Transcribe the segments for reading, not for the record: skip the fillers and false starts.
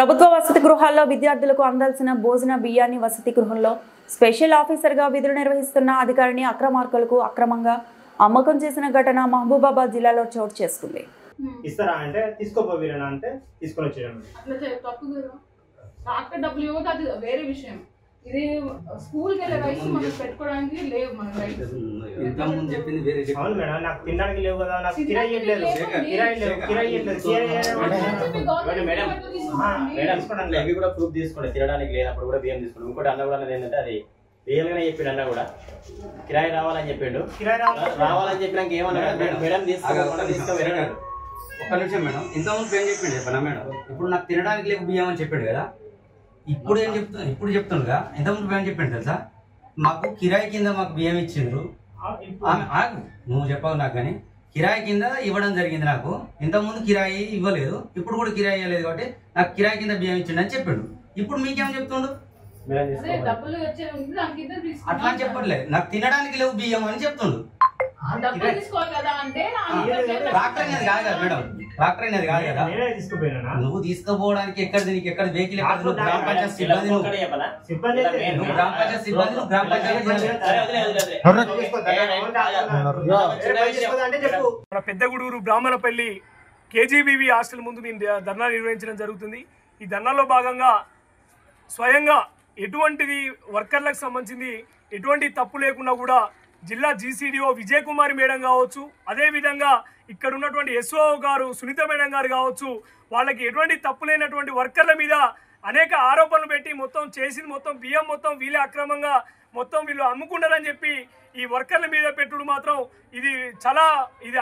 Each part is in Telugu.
ప్రభుత్వ వసతి గృహాల్లో విద్యార్థులకు అందాల్సిన భోజన బియ్యాన్ని వసతి గృహంలో స్పెషల్ ఆఫీసర్గా విధులు నిర్వహిస్తున్న అధికారిని అక్రమార్కులకు అక్రమంగా అమ్మకం చేసిన ఘటన మహబూబాబాద్ జిల్లాలో చోటు చేసుకుంది. ఇస్తారా అంటే తీసుకోపోయినా అంటే తీసుకొని వచ్చేయండి. అట్లా తప్పు డాక్టర్ డబ్బులు ఇవ్వదు, అది వేరే విషయం. ఇది స్కూల్ కి రైట్స్ మనం పెట్టుకోవడానికి లేవు. మన రైట్స్ అవును మేడం, నాకు తినడానికి లేవు కదా, నాకు కిరాయి లేదు, అవి కూడా ప్రూఫ్ తీసుకోండి. తినడానికి లేనప్పుడు కూడా బియ్యం తీసుకోండి. ఇంకోటి అన్న కూడా అన్నది ఏంటంటే అది రియల్ గానే చెప్పిండు. అన్న కూడా కిరాయి రావాలని చెప్పిండు. రావాలని చెప్పినాక ఏమన్నా మేడం తీసుకో. ఒక్క నిమిషం మేడం, ఇంతకుముందు ఏం చెప్పిండు చెప్పనా మేడం? ఇప్పుడు నాకు తినడానికి లేక బియ్యం అని చెప్పాడు కదా, ఇప్పుడు ఏం చెప్తాను, ఇప్పుడు చెప్తానుగా. ఇంతకుముందు ఏం చెప్పిండు తెలుసా? మాకు కిరాయి కింద మాకు బియ్యం ఇచ్చిండ్రు. నువ్వు చెప్పావు నాకు, కానీ కిరాయి కింద ఇవ్వడం జరిగింది నాకు. ఇంతకుముందు కిరాయి ఇవ్వలేదు, ఇప్పుడు కూడా కిరాయి ఇవ్వలేదు కాబట్టి నాకు కిరాయి కింద బియ్యం ఇచ్చిండు అని చెప్పిండు. ఇప్పుడు మీకేం చెప్తుండు? అట్లా అని చెప్పట్లేదు, నాకు తినడానికి లేవు బియ్యం అని చెప్తుండు. ట్రాక్టర్ అనేది కాదు కదా మేడం, ట్రాక్టర్ అనేది కాదు కదా. నువ్వు తీసుకుపోవడానికి ఎక్కడ నీకు ఎక్కడ వెహికల్ ఎక్కడ? నువ్వు గ్రామ పంచాయతీ సిబ్బంది, నువ్వు గ్రామ పంచాయతీ సిబ్బంది, నువ్వు గ్రామ పంచాయతీ. మన పెద్దగూడూరు బ్రాహ్మణపల్లి కేజీబీవీ హాస్టల్ ముందు మేము ధర్నా నిర్వహించడం జరుగుతుంది. ఈ ధర్నాలో భాగంగా స్వయంగా ఎటువంటిది వర్కర్లకు సంబంధించింది ఎటువంటి తప్పు లేకుండా కూడా జిల్లా జీసీడీఓ విజయ్ కుమార్ మేడం కావచ్చు, అదేవిధంగా ఇక్కడ ఉన్నటువంటి ఎస్ఓ గారు సునీత మేడం గారు కావచ్చు, వాళ్ళకి ఎటువంటి తప్పు లేనటువంటి వర్కర్ల మీద అనేక ఆరోపణలు పెట్టి మొత్తం చేసింది మొత్తం బియ్యం మొత్తం వీళ్ళే అక్రమంగా మొత్తం వీళ్ళు అమ్ముకున్నారని చెప్పి ఈ వర్కర్ల మీద పెట్టుడు మాత్రం ఇది చాలా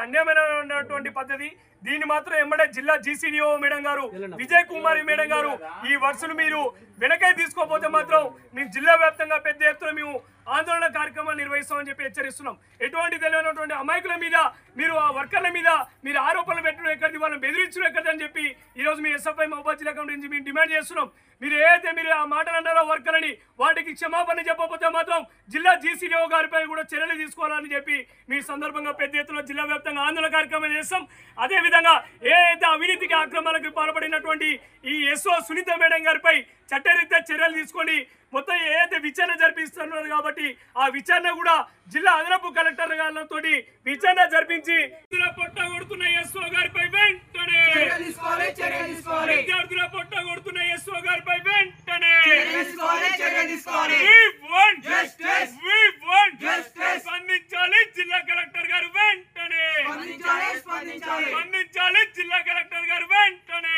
అన్యాయమైనటువంటి పద్ధతి. దీన్ని మాత్రం ఎమ్మడే జిల్లా జీసీడీఓ మేడం గారు విజయ్ కుమార్ మేడం గారు ఈ వర్షాలు మీరు వెనకై తీసుకోకపోతే మాత్రం మేము జిల్లా వ్యాప్తంగా పెద్ద ఎత్తున మేము ఆందోళన కార్యక్రమాలు నిర్వహిస్తామని చెప్పి హెచ్చరిస్తున్నాం. ఎటువంటి తెలియనటువంటి అమాయకుల మీద మీరు ఆ వర్కర్ల మీద మీరు ఆరోపణలు పెట్టడం ఎక్కడిది, వాళ్ళని బెదిరించడం ఎక్కడిది అని చెప్పి ఈరోజు మీ ఎస్ఎఫ్ఐ మహబూబాబాద్ జిల్లా కమిటీ నుంచి మేము డిమాండ్ చేస్తున్నాం. మీరు ఏదైతే మీరు ఆ మాటలు అన్నారో వర్కర్లని వాటికి క్షమాపణ చెప్పకపోతే మాత్రం జిల్లా జీసీడీఓ గారిపై కూడా చర్యలు తీసుకోవాలని చెప్పి మీ సందర్భంగా పెద్ద ఎత్తున జిల్లా వ్యాప్తంగా ఆందోళన కార్యక్రమం చేస్తాం. అదేవిధంగా ఏదైతే అవినీతికి అక్రమాలకు పాల్పడినటువంటి ఈ ఎస్ఓ సునీత మేడం గారిపై చట్టరీత్యా చర్యలు తీసుకొని మొత్తం ఏదైతే విచారణ జరిపిస్తున్నారు కాబట్టి ఆ విచారణ కూడా జిల్లా అదనపు కలెక్టర్ గారితో విచారణ జరిపించి పొట్ట కొడుతున్న ఎస్ఓ గారిపై వెంటనే విద్యార్థుల పొట్ట కొడుతున్న ఎస్ఓ గారిపై వెంటనే స్పందించాలి జిల్లా కలెక్టర్ గారు వెంటనే స్పందించాలి జిల్లా కలెక్టర్ గారు వెంటనే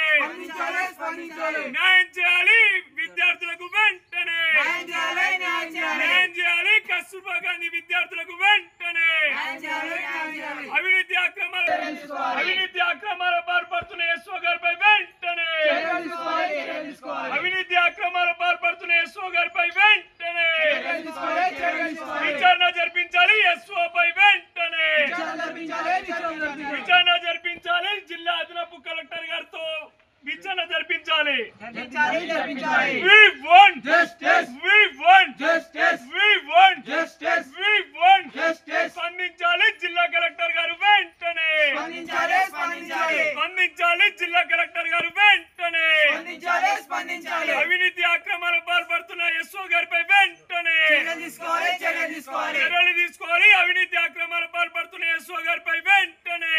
న్యాయం చేయాలి విద్యార్థులకు వెంటనే న్యాయం చేయాలి కస్తూర్బా గాంధీ విద్యార్థులకు వెంటనే అవినీతి అక్రమాల పాల్పడుతున్న ఎస్ఓ గారిపై వెంటనే అవినీతి అక్రమాల పాల్పడుతున్న ఎస్ఓ గారిపై వెంటనే విచారణ జరిపించాలి ఎస్ఓ పై వెంటనే విచారణ జరిపించాలి జిల్లా అదనపు కలెక్టర్ గారితో విచారణ జరిపించాలి. We want justice. We want justice. We want justice. We want justice. స్పందించాలి జిల్లా కలెక్టర్ గారు వెంటనే స్పందించాలి జిల్లా కలెక్టర్ గారు వెంటనే అవినీతి అక్రమాల పాల్పడుతున్న ఎస్ఓ గారిపై వెంటనే చర్యలు తీసుకోవాలి. అవినీతి అక్రమాల పాల్పడుతున్న ఎస్ఓ గారిపై వెంటనే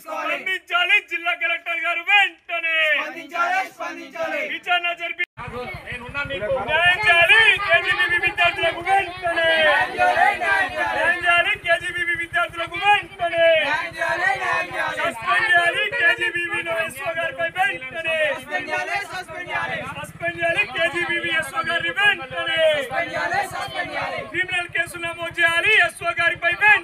స్పందించాలి జిల్లా కలెక్టర్ గారు వెంటనే విచారణ జరిపి న్యాయం చేయాలి కేజీబీవీ విద్యార్థులకు వెంటనే న్యాయం చేయాలి కేజీబీవీ విద్యార్థులకు వెంటనే సస్పెండ్ చేయాలి కేజీబీవీలో ఎస్ఓ గారిపై వెంటనే సస్పెండ్ చేయాలి కేజీబీవీ ఎస్ఓ గారిని వెంటనే క్రిమినల్ కేసులు నమోదు చేయాలి ఎస్ఓ గారిపై వెంటనే